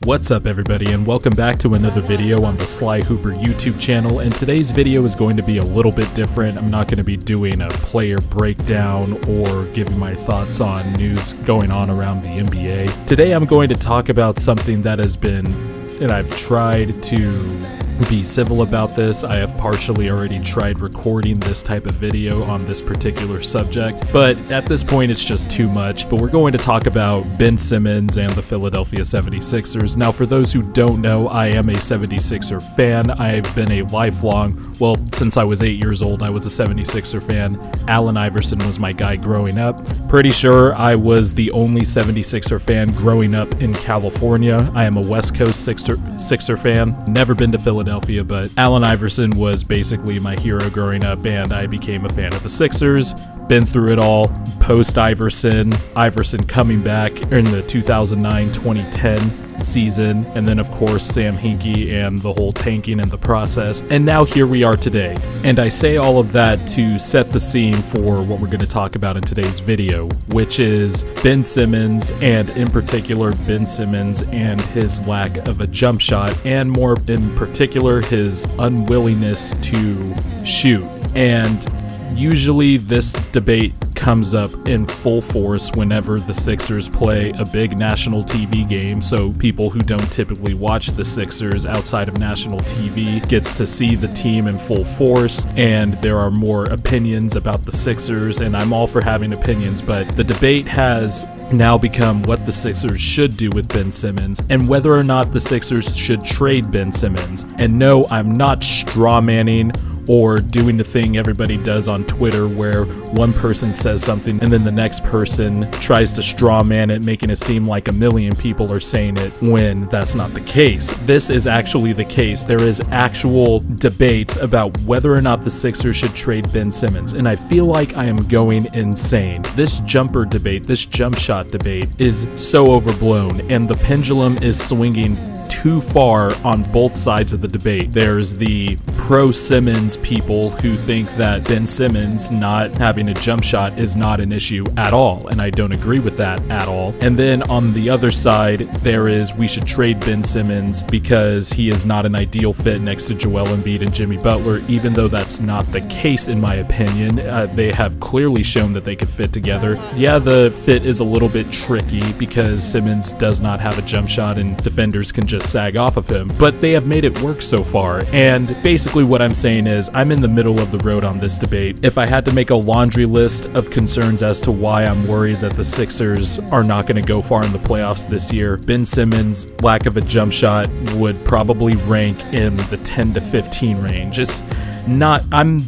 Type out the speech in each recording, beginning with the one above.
What's up everybody, and welcome back to another video on the Sly Hooper YouTube channel. And today's video is going to be a little bit different. I'm not going to be doing a player breakdown or giving my thoughts on news going on around the NBA. Today I'm going to talk about something that I've tried to be civil about this. I have partially already tried recording this type of video on this particular subject, but at this point it's just too much. But we're going to talk about Ben Simmons and the Philadelphia 76ers. Now, for those who don't know, I am a 76er fan. I've been a lifelong, well, since I was 8 years old, I was a 76er fan. Allen Iverson was my guy growing up. Pretty sure I was the only 76er fan growing up in California. I am a West Coast Sixer fan. Never been to Philadelphia, but Allen Iverson was basically my hero growing up, and I became a fan of the Sixers. Been through it all. Post-Iverson, Iverson coming back in the 2009-2010 season, and then of course Sam Hinkie and the whole tanking and the process, and now here we are today. And I say all of that to set the scene for what we're going to talk about in today's video, which is Ben Simmons, and in particular Ben Simmons and his lack of a jump shot, and more in particular his unwillingness to shoot. And usually this debate comes up in full force whenever the Sixers play a big national TV game, so people who don't typically watch the Sixers outside of national TV gets to see the team in full force, and there are more opinions about the Sixers, and I'm all for having opinions, but the debate has now become what the Sixers should do with Ben Simmons and whether or not the Sixers should trade Ben Simmons. And no, I'm not straw manning or doing the thing everybody does on Twitter where one person says something and then the next person tries to straw man it, making it seem like a million people are saying it when that's not the case. This is actually the case. There is actual debates about whether or not the Sixers should trade Ben Simmons, and I feel like I am going insane. This jumper debate, this jump shot debate is so overblown, and the pendulum is swinging too far on both sides of the debate. There's the pro-Simmons people who think that Ben Simmons not having a jump shot is not an issue at all, and I don't agree with that at all. And then on the other side, there is we should trade Ben Simmons because he is not an ideal fit next to Joel Embiid and Jimmy Butler, even though that's not the case in my opinion. They have clearly shown that they could fit together. Yeah, the fit is a little bit tricky because Simmons does not have a jump shot and defenders can just sag off of him, but they have made it work so far. And basically what I'm saying is I'm in the middle of the road on this debate. If I had to make a laundry list of concerns as to why I'm worried that the Sixers are not going to go far in the playoffs this year, Ben Simmons' lack of a jump shot would probably rank in the 10 to 15 range. It's not, I'm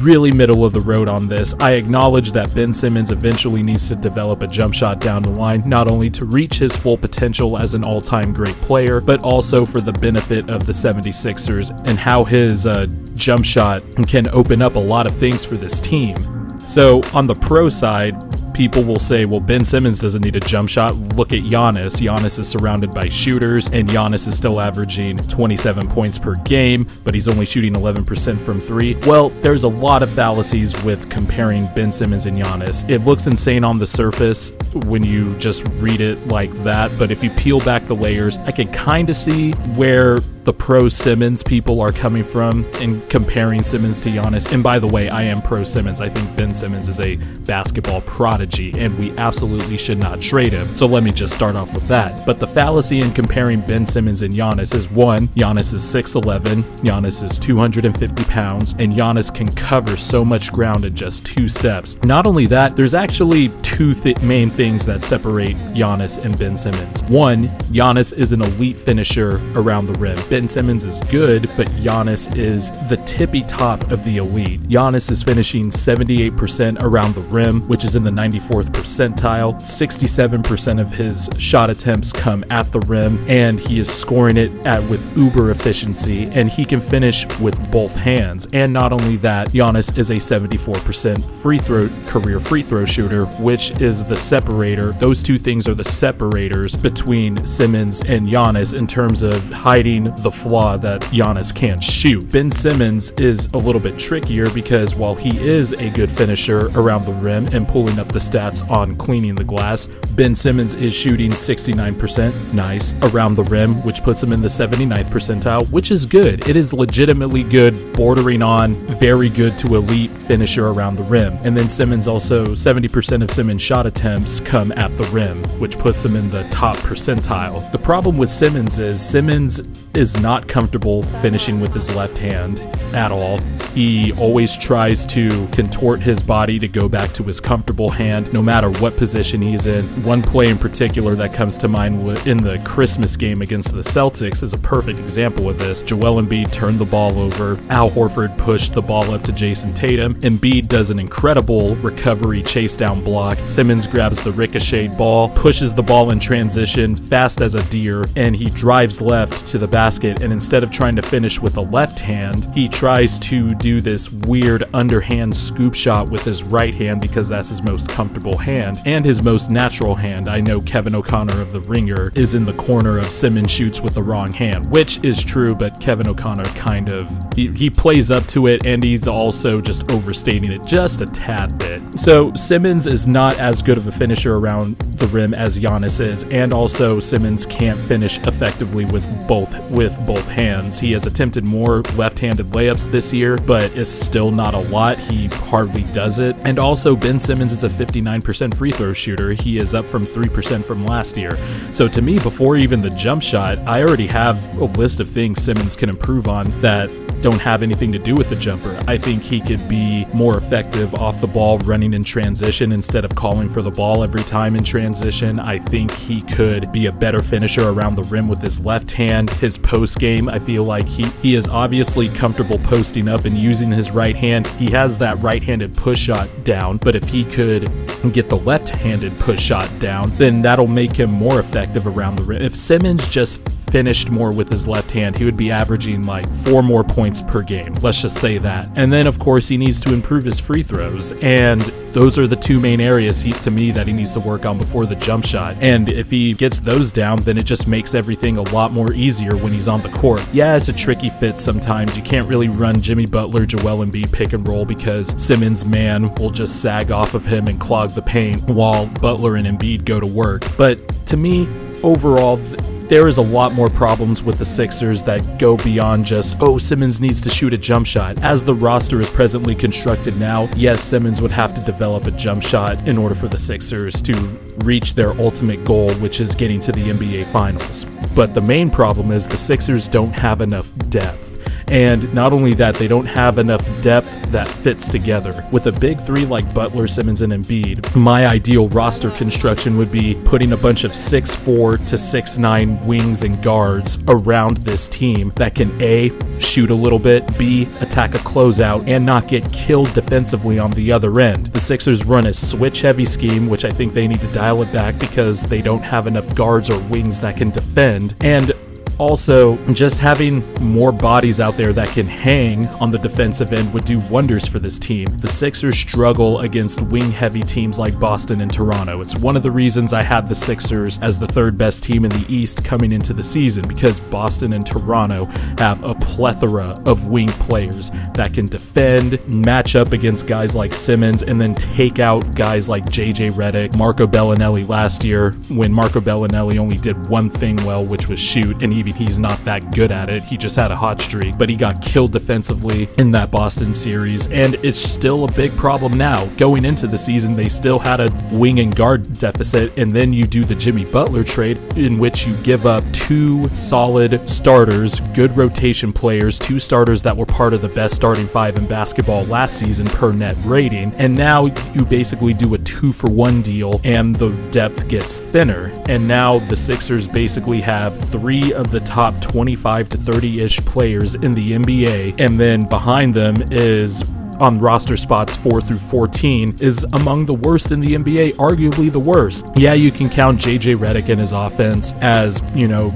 really middle of the road on this. I acknowledge that Ben Simmons eventually needs to develop a jump shot down the line, not only to reach his full potential as an all-time great player, but also for the benefit of the 76ers and how his jump shot can open up a lot of things for this team. So on the pro side, people will say, well, Ben Simmons doesn't need a jump shot. Look at Giannis. Giannis is surrounded by shooters, and Giannis is still averaging 27 points per game, but he's only shooting 11% from three. Well, there's a lot of fallacies with comparing Ben Simmons and Giannis. It looks insane on the surface when you just read it like that, but if you peel back the layers, I can kind of see where the pro-Simmons people are coming from in comparing Simmons to Giannis. And by the way, I am pro-Simmons. I think Ben Simmons is a basketball prodigy, and we absolutely should not trade him. So let me just start off with that. But the fallacy in comparing Ben Simmons and Giannis is, one, Giannis is 6'11", Giannis is 250 pounds, and Giannis can cover so much ground in just 2 steps. Not only that, there's actually two main things that separate Giannis and Ben Simmons. One, Giannis is an elite finisher around the rim. Ben Simmons is good, but Giannis is the tippy top of the elite. Giannis is finishing 78% around the rim, which is in the 94th percentile. 67% of his shot attempts come at the rim, and he is scoring it with uber efficiency, and he can finish with both hands. And not only that, Giannis is a 74% career free throw shooter, which is the separator. Those two things are the separators between Simmons and Giannis in terms of hiding the flaw that Giannis can't shoot. Ben Simmons is a little bit trickier because while he is a good finisher around the rim and pulling up the stats on cleaning the glass. Ben Simmons is shooting 69%, nice, around the rim, which puts him in the 79th percentile, which is good. It is legitimately good, bordering on very good to elite finisher around the rim. And then Simmons also, 70% of Simmons shot attempts come at the rim, which puts him in the top percentile. The problem with Simmons is not comfortable finishing with his left hand at all. He always tries to contort his body to go back to his comfortable hand, no matter what position he's in. One play in particular that comes to mind in the Christmas game against the Celtics is a perfect example of this. Joel Embiid turned the ball over. Al Horford pushed the ball up to Jason Tatum. Embiid does an incredible recovery chase down block. Simmons grabs the ricocheted ball, pushes the ball in transition fast as a deer, and he drives left to the basket. And instead of trying to finish with the left hand, he tries to do this weird underhand scoop shot with his right hand because that's his most comfortable hand and his most natural hand. I know Kevin O'Connor of The Ringer is in the corner of Simmons shoots with the wrong hand, which is true, but Kevin O'Connor kind of, he plays up to it, and he's also just overstating it just a tad bit. So Simmons is not as good of a finisher around the rim as Giannis is, and also Simmons can't finish effectively with both hands. He has attempted more left-handed layups this year, but it's still not a lot. He hardly does it. And also Ben Simmons is a 59% free throw shooter. He is up from 3% from last year. So to me, before even the jump shot, I already have a list of things Simmons can improve on that don't have anything to do with the jumper. I think he could be more effective off the ball running in transition instead of calling for the ball every time in transition. I think he could be a better finisher around the rim with his left hand. His post game, I feel like he is obviously comfortable posting up and using his right hand. He has that right-handed push shot down, but if he could get the left-handed push shot down, then that'll make him more effective around the rim. If Simmons just finished more with his left hand, he would be averaging like 4 more points per game. Let's just say that. And then of course he needs to improve his free throws, and those are the two main areas to me that he needs to work on before the jump shot. And if he gets those down, then it just makes everything a lot more easier when he's on the court. Yeah, it's a tricky fit sometimes. You can't really run Jimmy Butler, Joel Embiid pick and roll because Simmons' man will just sag off of him and clog the paint while Butler and Embiid go to work. But to me, overall, there is a lot more problems with the Sixers that go beyond just, oh, Simmons needs to shoot a jump shot. As the roster is presently constructed now, yes, Simmons would have to develop a jump shot in order for the Sixers to reach their ultimate goal, which is getting to the NBA Finals. But the main problem is the Sixers don't have enough depth. And not only that, they don't have enough depth that fits together. With a big three like Butler, Simmons, and Embiid, my ideal roster construction would be putting a bunch of 6'4" to 6'9" wings and guards around this team that can A, shoot a little bit, B, attack a closeout, and not get killed defensively on the other end. The Sixers run a switch-heavy scheme, which I think they need to dial it back because they don't have enough guards or wings that can defend. And also, just having more bodies out there that can hang on the defensive end would do wonders for this team. The Sixers struggle against wing-heavy teams like Boston and Toronto. It's one of the reasons I had the Sixers as the third best team in the East coming into the season, because Boston and Toronto have a plethora of wing players that can defend, match up against guys like Simmons, and then take out guys like JJ Redick, Marco Bellinelli last year, when Marco Bellinelli only did one thing well, which was shoot, and he's not that good at it. He just had a hot streak, but he got killed defensively in that Boston series, and it's still a big problem now. Going into the season, they still had a wing and guard deficit, and then you do the Jimmy Butler trade, in which you give up 2 solid starters, good rotation players, 2 starters that were part of the best starting 5 in basketball last season per net rating, and now you basically do a 2-for-1 deal, and the depth gets thinner. And now the Sixers basically have 3 of the top 25 to 30-ish players in the NBA, and then behind them is, on roster spots 4 through 14, is among the worst in the NBA, arguably the worst. Yeah, you can count JJ Redick and his offense as, you know,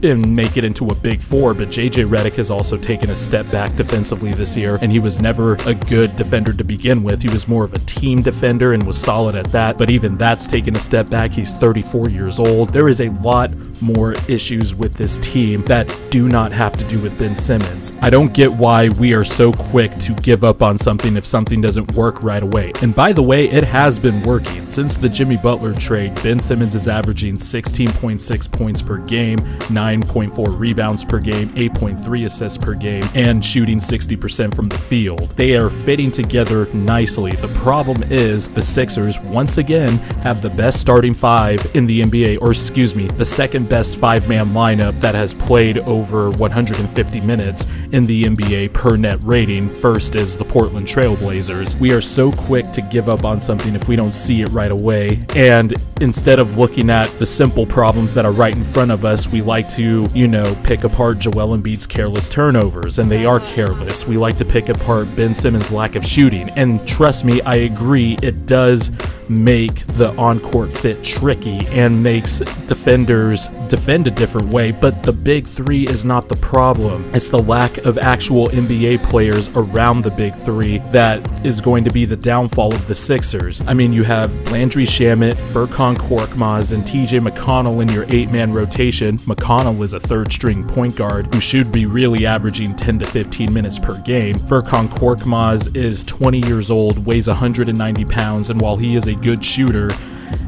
and make it into a big four, but JJ Redick has also taken a step back defensively this year, and he was never a good defender to begin with. He was more of a team defender and was solid at that, but even that's taken a step back. He's 34 years old. There is a lot more issues with this team that do not have to do with Ben Simmons. I don't get why we are so quick to give up on something if something doesn't work right away. And by the way, it has been working. Since the Jimmy Butler trade, Ben Simmons is averaging 16.6 points per game, 9.4 rebounds per game, 8.3 assists per game, and shooting 60% from the field. They are fitting together nicely. The problem is the Sixers, once again, have the best starting five in the NBA, or excuse me, the second best five-man lineup that has played over 150 minutes in the NBA per net rating. First is the Portland Trail Blazers. We are so quick to give up on something if we don't see it right away, and instead of looking at the simple problems that are right in front of us, we like to, you know, pick apart Joel Embiid's careless turnovers, and they are careless. We like to pick apart Ben Simmons' lack of shooting, and trust me, I agree, it does make the on-court fit tricky and makes defenders defend a different way, but the big three is not the problem. It's the lack of actual NBA players around the big three that is going to be the downfall of the Sixers. I mean, you have Landry Shamet, Furkan Korkmaz, and TJ McConnell in your 8-man rotation. McConnell is a third-string point guard who should be really averaging 10 to 15 minutes per game. Furkan Korkmaz is 20 years old, weighs 190 pounds, and while he is a good shooter,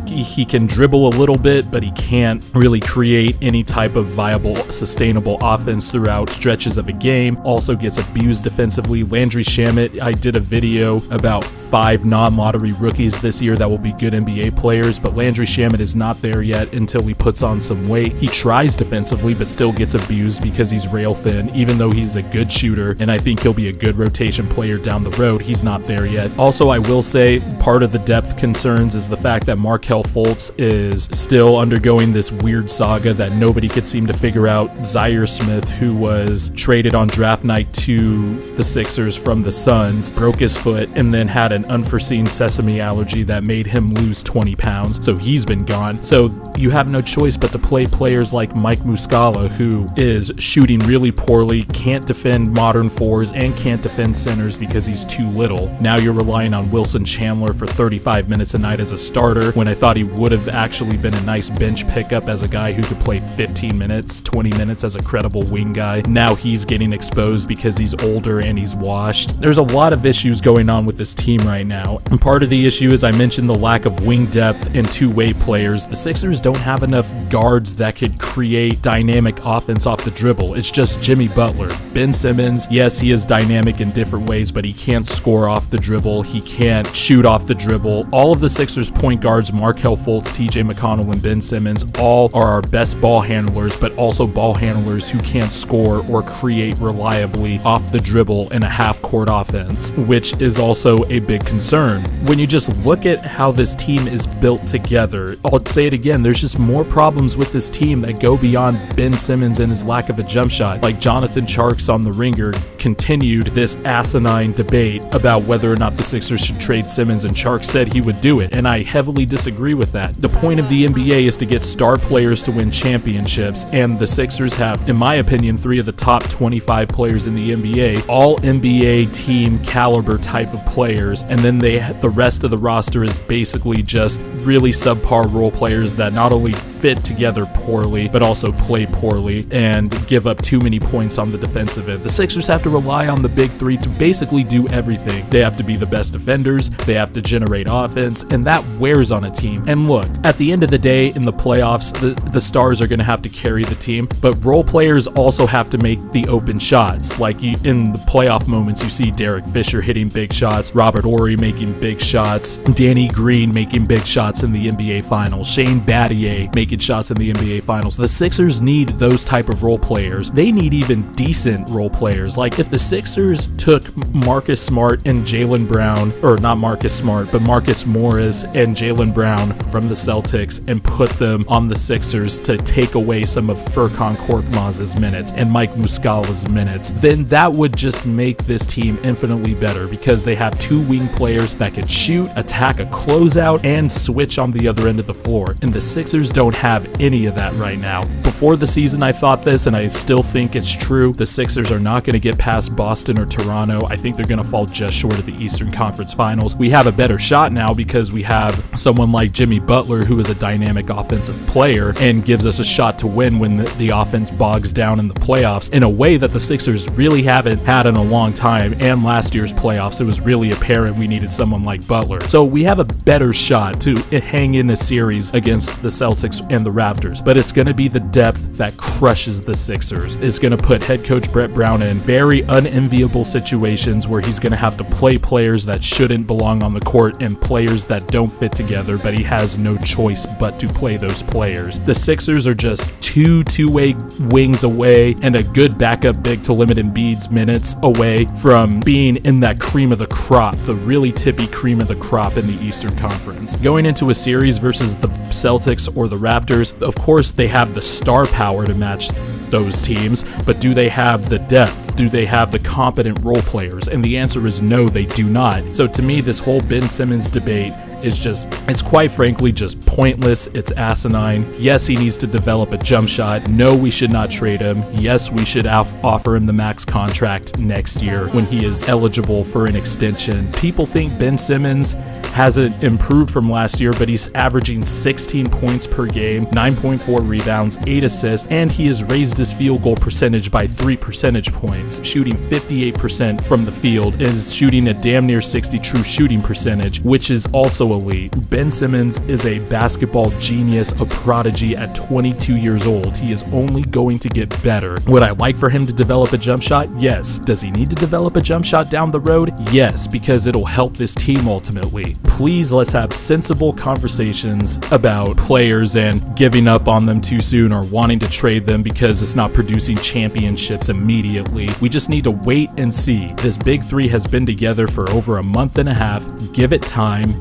he can dribble a little bit, but he can't really create any type of viable, sustainable offense throughout stretches of a game. Also gets abused defensively. Landry Shamet, I did a video about 5 non-lottery rookies this year that will be good NBA players, but Landry Shamet is not there yet until he puts on some weight. He tries defensively, but still gets abused because he's rail thin, even though he's a good shooter, and I think he'll be a good rotation player down the road. He's not there yet. Also, I will say part of the depth concerns is the fact that Markelle Fultz is still undergoing this weird saga that nobody could seem to figure out. Zaire Smith, who was traded on draft night to the Sixers from the Suns, broke his foot and then had an unforeseen sesame allergy that made him lose 20 pounds, so he's been gone. So you have no choice but to play players like Mike Muscala, who is shooting really poorly, can't defend modern fours, and can't defend centers because he's too little. Now you're relying on Wilson Chandler for 35 minutes a night as a starter, when I thought he would have actually been a nice bench pickup as a guy who could play 15 minutes, 20 minutes as a credible wing guy. Now he's getting exposed because he's older and he's washed. There's a lot of issues going on with this team right now, and part of the issue is, I mentioned, the lack of wing depth and two-way players. The Sixers don't have enough guards that could create dynamic offense off the dribble. It's just Jimmy Butler. Ben Simmons, yes, he is dynamic in different ways, but he can't score off the dribble. He can't shoot off the dribble. All of the Sixers point guards, Markelle Fultz, TJ McConnell, and Ben Simmons, all are our best ball handlers, but also ball handlers who can't score or create reliably off the dribble in a half-court offense, which is also a big concern. When you just look at how this team is built together, I'll say it again, there's just more problems with this team that go beyond Ben Simmons and his lack of a jump shot. Like Jonathan Tjarks on The Ringer continued this asinine debate about whether or not the Sixers should trade Simmons, and Tjarks said he would do it, and I heavily disagree with that. The point of the NBA is to get star players to win championships, and the Sixers have, in my opinion, 3 of the top 25 players in the NBA, all NBA team caliber type of players, and then the rest of the roster is basically just really subpar role players that not only fit together poorly, but also play poorly and give up too many points on the defensive end. The Sixers have to rely on the big three to basically do everything. They have to be the best defenders, they have to generate offense, and that wears on a team. And look, at the end of the day, in the playoffs, the stars are going to have to carry the team, but role players also have to make the open shots. Like in the playoff moments, you see Derek Fisher hitting big shots, Robert Horry making big shots, Danny Green making big shots in the NBA Finals, Shane Battier making shots in the NBA Finals. The Sixers need those type of role players. They need even decent role players. Like if the Sixers took Marcus Smart and Jaylen Brown, or not Marcus Smart, but Marcus Morris and Jaylen Brown from the Celtics and put them on the Sixers to take away some of Furkan Korkmaz's minutes and Mike Muscala's minutes, then that would just make this team infinitely better, because they have 2 wing players that can shoot, attack a closeout, and switch on the other end of the floor. And the Sixers don't have any of that right now. Before the season, I thought this, and I still think it's true. The Sixers are not going to get past Boston or Toronto. I think they're going to fall just short of the Eastern Conference Finals. We have a better shot now because we have someone like Jimmy Butler, who is a dynamic offensive player and gives us a shot to win when the offense bogs down in the playoffs in a way that the Sixers really haven't had in a long time. And last year's playoffs, it was really apparent we needed someone like Butler. So we have a better shot to hang in a series against the Celtics and the Raptors, but it's going to be the depth that crushes the Sixers. It's going to put head coach Brett Brown in very unenviable situations where he's going to have to play players that shouldn't belong on the court and players that don't fit together, but he has no choice but to play those players. The Sixers are just two-way wings away and a good backup big to limit Embiid's minutes away from being in that cream of the crop, the really tippy cream of the crop in the Eastern Conference. Going into a series versus the Celtics or the Raptors, of course they have the star power to match those teams, but do they have the depth? Do they have the competent role players? And the answer is no, they do not. So to me, this whole Ben Simmons debate is just, it's quite frankly just pointless. It's asinine. Yes, he needs to develop a jump shot. No, we should not trade him. Yes, we should offer him the max contract next year when he is eligible for an extension. People think Ben Simmons hasn't improved from last year, but he's averaging 16 points per game, 9.4 rebounds, 8 assists, and he has raised his field goal percentage by 3 percentage points, shooting 58% from the field, is shooting a damn near 60 true shooting percentage, which is also elite. Ben Simmons is a basketball genius, a prodigy at 22 years old. He is only going to get better. Would I like for him to develop a jump shot? Yes. Does he need to develop a jump shot down the road? Yes, because it'll help this team ultimately. Please, let's have sensible conversations about players and giving up on them too soon or wanting to trade them because it's not producing championships immediately. We just need to wait and see. This big three has been together for over a month and a half. Give it time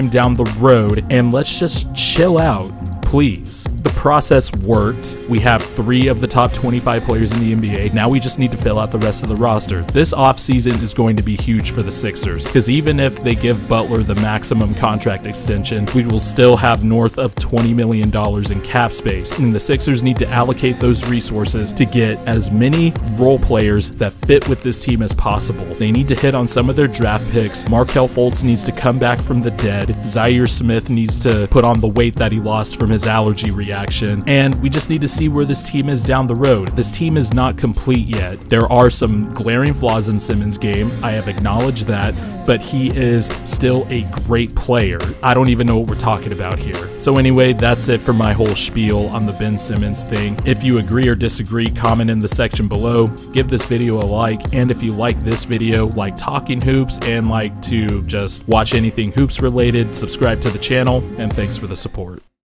down the road, and let's just chill out. Please. The process worked. We have 3 of the top 25 players in the NBA. Now we just need to fill out the rest of the roster. This offseason is going to be huge for the Sixers, because even if they give Butler the maximum contract extension, we will still have north of $20 million in cap space, and the Sixers need to allocate those resources to get as many role players that fit with this team as possible. They need to hit on some of their draft picks. Markelle Fultz needs to come back from the dead. Zaire Smith needs to put on the weight that he lost from his allergy reaction, and we just need to see where this team is down the road. This team is not complete yet. There are some glaring flaws in Simmons' game. I have acknowledged that, but he is still a great player. I don't even know what we're talking about here. So anyway, that's it for my whole spiel on the Ben Simmons thing. If you agree or disagree, comment in the section below. Give this video a like, and if you like this video, like talking hoops and like to just watch anything hoops related, subscribe to the channel, and thanks for the support.